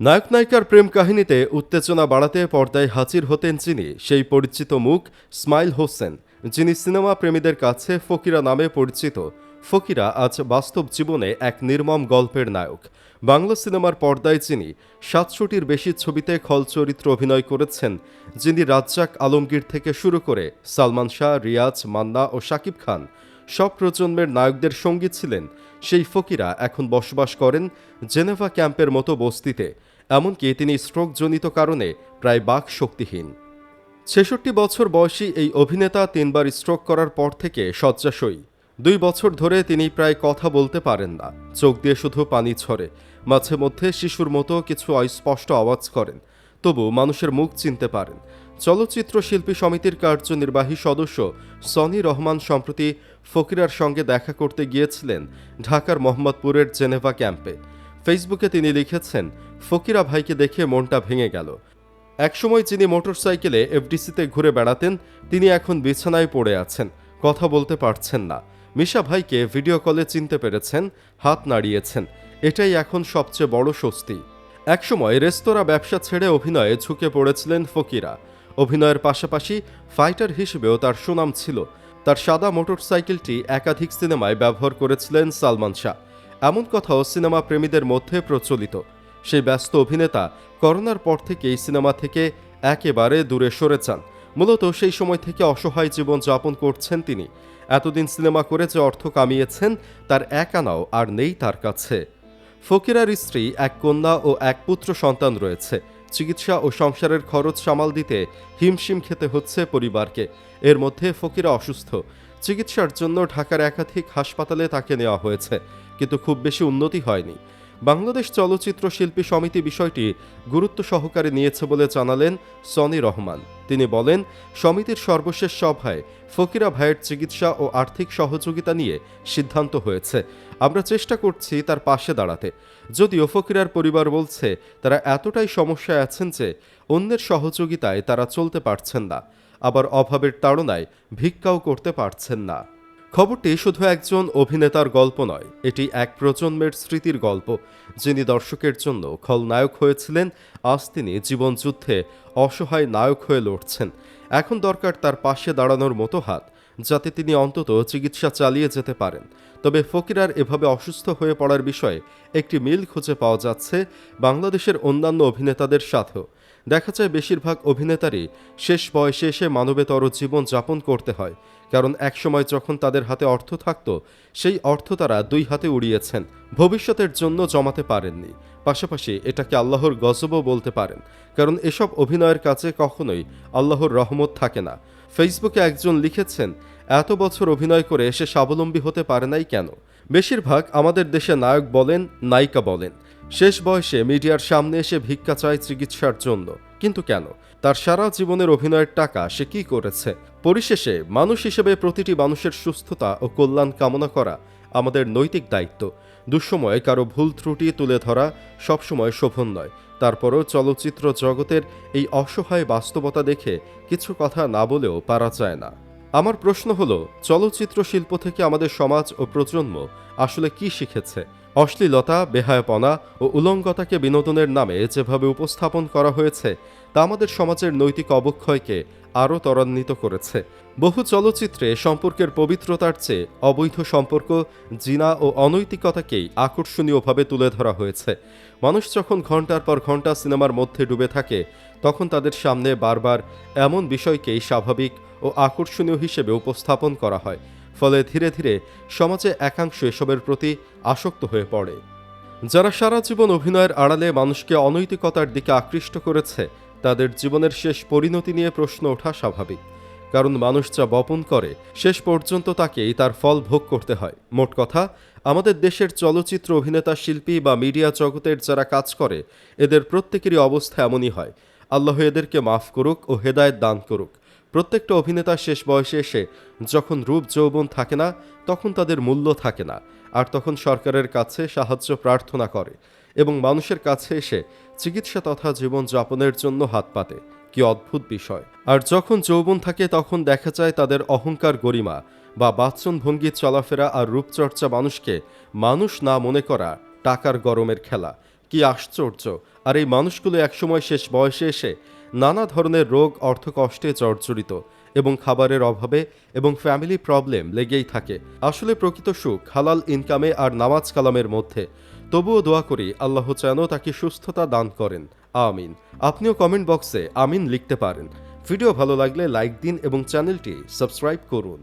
নায়ক নায়িকার প্রেম কাহিনীতে উত্তেজনা বাড়াতে পর্দায় হাজির হতেন যিনি, সেই পরিচিত মুখ স্মাইল হোসেন, যিনি সিনেমা প্রেমীদের কাছে ফকিরা নামে পরিচিত। ফকিরা আজ বাস্তব জীবনে এক নির্মম গল্পের নায়ক। বাংলা সিনেমার পর্দায় যিনি ৭০০টির বেশি ছবিতে খল চরিত্র অভিনয় করেছেন, যিনি রাজ্জাক আলমগীর থেকে শুরু করে সালমান শাহ, রিয়াজ, মান্না ও শাকিব খান সব প্রজন্মের নায়কদের সঙ্গী ছিলেন, সেই ফকিরা এখন বসবাস করেন জেনেভা ক্যাম্পের মতো বস্তিতে। এমনকি তিনি স্ট্রোকজনিত কারণে প্রায় বাক শক্তিহীন। ৬৬ বছর বয়সী এই অভিনেতা ৩বার স্ট্রোক করার পর থেকে শয্যাশয়ী। ২ বছর ধরে তিনি প্রায় কথা বলতে পারেন না, চোখ দিয়ে শুধু পানি ঝরে, মাঝে মধ্যে শিশুর মতো কিছু অস্পষ্ট আওয়াজ করেন, তবু মানুষের মুখ চিনতে পারেন। চলচ্চিত্র শিল্পী সমিতির কার্যনির্বাহী সদস্য সনি রহমান সম্প্রতি ফকিরার সঙ্গে দেখা করতে গিয়েছিলেন ঢাকার মোহাম্মদপুরের জেনেভা ক্যাম্পে। ফেসবুকে তিনি লিখেছেন, ফকিরা ভাইকে দেখে মনটা ভেঙে গেল। একসময় যিনি মোটরসাইকেলে এফডিসিতে ঘুরে বেড়াতেন, তিনি এখন বিছানায় পড়ে আছেন, কথা বলতে পারছেন না। মিশা ভাইকে ভিডিও কলে চিনতে পেরেছেন, হাত নাড়িয়েছেন, এটাই এখন সবচেয়ে বড় স্বস্তি। একসময় রেস্তোরাঁ ব্যবসা ছেড়ে অভিনয়ে ঝুঁকে পড়েছিলেন ফকিরা। অভিনয়ের পাশাপাশি ফাইটার হিসেবেও তার সুনাম ছিল। তার সাদা মোটরসাইকেলটি একাধিক সিনেমায় ব্যবহার করেছিলেন সালমান শাহ, এমন কথাও সিনেমা প্রেমীদের মধ্যে প্রচলিত। সেই ব্যস্ত অভিনেতা করোনার পর থেকেই সিনেমা থেকে একেবারে দূরে সরে যান। মূলত সেই সময় থেকে অসহায় জীবন যাপন করছেন তিনি। এতদিন সিনেমা করে যে অর্থ কামিয়েছেন, তার এক আনাও আর নেই তার কাছে। ফকিরার স্ত্রী, এক কন্যা ও এক পুত্র সন্তান রয়েছে। চিকিৎসা ও সংসারের খরচ সামাল দিতে হিমশিম খেতে হচ্ছে পরিবারকে। এর মধ্যে ফকিরা অসুস্থ। চিকিৎসার জন্য ঢাকার একাধিক হাসপাতালে তাকে নেওয়া হয়েছে, কিন্তু খুব বেশি উন্নতি হয়নি। বাংলাদেশ চলচ্চিত্র শিল্পী সমিতি বিষয়টি গুরুত্ব সহকারে নিয়েছে বলে জানালেন সনি রহমান। তিনি বলেন, সমিতির সর্বশেষ সভায় ফকিরা ভাইয়ের চিকিৎসা ও আর্থিক সহযোগিতা নিয়ে সিদ্ধান্ত হয়েছে। আমরা চেষ্টা করছি তার পাশে দাঁড়াতে। যদিও ফকিরার পরিবার বলছে, তারা এতটাই সমস্যায় আছেন যে অন্যের সহযোগিতায় তারা চলতে পারছেন না, আবার অভাবের তাড়নায় ভিক্ষাও করতে পারছেন না। খবরটি শুধু একজন অভিনেতার গল্প নয়, এটি এক প্রজন্মের স্মৃতির গল্প। যিনি দর্শকের জন্য খলনায়ক হয়েছিলেন, আজ তিনি জীবনযুদ্ধে অসহায় নায়ক হয়ে লড়ছেন। এখন দরকার তার পাশে দাঁড়ানোর মতো হাত, যাতে তিনি অন্তত চিকিৎসা চালিয়ে যেতে পারেন। তবে ফকিরার এভাবে অসুস্থ হয়ে পড়ার বিষয়ে একটি মিল খুঁজে পাওয়া যাচ্ছে বাংলাদেশের অন্যান্য অভিনেতাদের সাথেও। দেখা যায় বেশিরভাগ অভিনেতারই শেষ বয়সে এসে মানবেতর জীবন যাপন করতে হয়, কারণ একসময় যখন তাদের হাতে অর্থ থাকত, সেই অর্থ তারা দুই হাতে উড়িয়েছেন, ভবিষ্যতের জন্য জমাতে পারেননি। পাশাপাশি এটাকে আল্লাহর গজবও বলতে পারেন, কারণ এসব অভিনয়ের কাছে কখনোই আল্লাহর রহমত থাকে না। ফেসবুকে একজন লিখেছেন, এত বছর অভিনয় করে সে স্বাবলম্বী হতে পারে নাই কেন? বেশিরভাগ আমাদের দেশে নায়ক বলেন, নায়িকা বলেন, শেষ বয়সে মিডিয়ার সামনে এসে ভিক্ষা চায় চিকিৎসার জন্য। কিন্তু কেন? তার সারা জীবনের অভিনয়ের টাকা সে কি করেছে? পরিশেষে মানুষ হিসেবে প্রতিটি মানুষের সুস্থতা ও কল্যাণ কামনা করা আমাদের নৈতিক দায়িত্ব। দুঃসময়ে কারো ভুল ত্রুটি তুলে ধরা সবসময় শোভন নয়। তারপরও চলচ্চিত্র জগতের এই অসহায় বাস্তবতা দেখে কিছু কথা না বলেও পারা যায় না। আমার প্রশ্ন হলো, চলচ্চিত্র শিল্প থেকে আমাদের সমাজ ও প্রজন্ম আসলে কি শিখেছে? অশ্লীলতা, বেহায়াপনা ও উলঙ্গতাকে বিনোদনের নামে যেভাবে উপস্থাপন করা হয়েছে, তা আমাদের সমাজের নৈতিক অবক্ষয়কে আরও ত্বরান্বিত করেছে। বহু চলচ্চিত্রে সম্পর্কের পবিত্রতার চেয়ে অবৈধ সম্পর্ক, জিনা ও অনৈতিকতাকেই আকর্ষণীয়ভাবে তুলে ধরা হয়েছে। মানুষ যখন ঘন্টার পর ঘন্টা সিনেমার মধ্যে ডুবে থাকে, তখন তাদের সামনে বারবার এমন বিষয়কেই স্বাভাবিক ও আকর্ষণীয় হিসেবে উপস্থাপন করা হয়। ফলে ধীরে ধীরে সমাজে একাংশ এসবের প্রতি আসক্ত হয়ে পড়ে। যারা সারা জীবন অভিনয়ের আড়ালে মানুষকে অনৈতিকতার দিকে আকৃষ্ট করেছে, তাদের জীবনের শেষ পরিণতি নিয়ে প্রশ্ন ওঠা স্বাভাবিক। কারণ মানুষ যা বপন করে, শেষ পর্যন্ত তাকেই তার ফল ভোগ করতে হয়। মোট কথা, আমাদের দেশের চলচ্চিত্র অভিনেতা, শিল্পী বা মিডিয়া জগতের যারা কাজ করে, এদের প্রত্যেকেরই অবস্থা এমনই হয়। আল্লাহ এদেরকে মাফ করুক ও হেদায়েত দান করুক। প্রত্যেকটা অভিনেতা শেষ বয়সে এসে যখন রূপ যৌবন থাকে না, তখন তাদের মূল্য থাকে না, আর তখন সরকারের কাছে সাহায্য প্রার্থনা করে এবং মানুষের কাছে এসে চিকিৎসা তথা জীবন যাপনের জন্য হাত পাতে। কি অদ্ভুত বিষয়! আর যখন যৌবন থাকে, তখন দেখা যায় তাদের অহংকার, গরিমা বা বাচনভঙ্গির চলাফেরা আর রূপচর্চা মানুষকে মানুষ না মনে করা টাকার গরমের খেলা। কি আশ্চর্য! আর এই মানুষগুলো একসময় শেষ বয়সে এসে নানা ধরনের রোগ, অর্থকষ্টে জর্জরিত এবং খাবারের অভাবে এবং ফ্যামিলি প্রবলেম লেগেই থাকে। আসলে প্রকৃত সুখ হালাল ইনকামে আর নামাজ কালামের মধ্যে। তবুও দোয়া করি আল্লাহ যেন তাকে সুস্থতা দান করেন। আমিন। আপনিও কমেন্ট বক্সে আমিন লিখতে পারেন। ভিডিও ভালো লাগলে লাইক দিন এবং চ্যানেলটি সাবস্ক্রাইব করুন।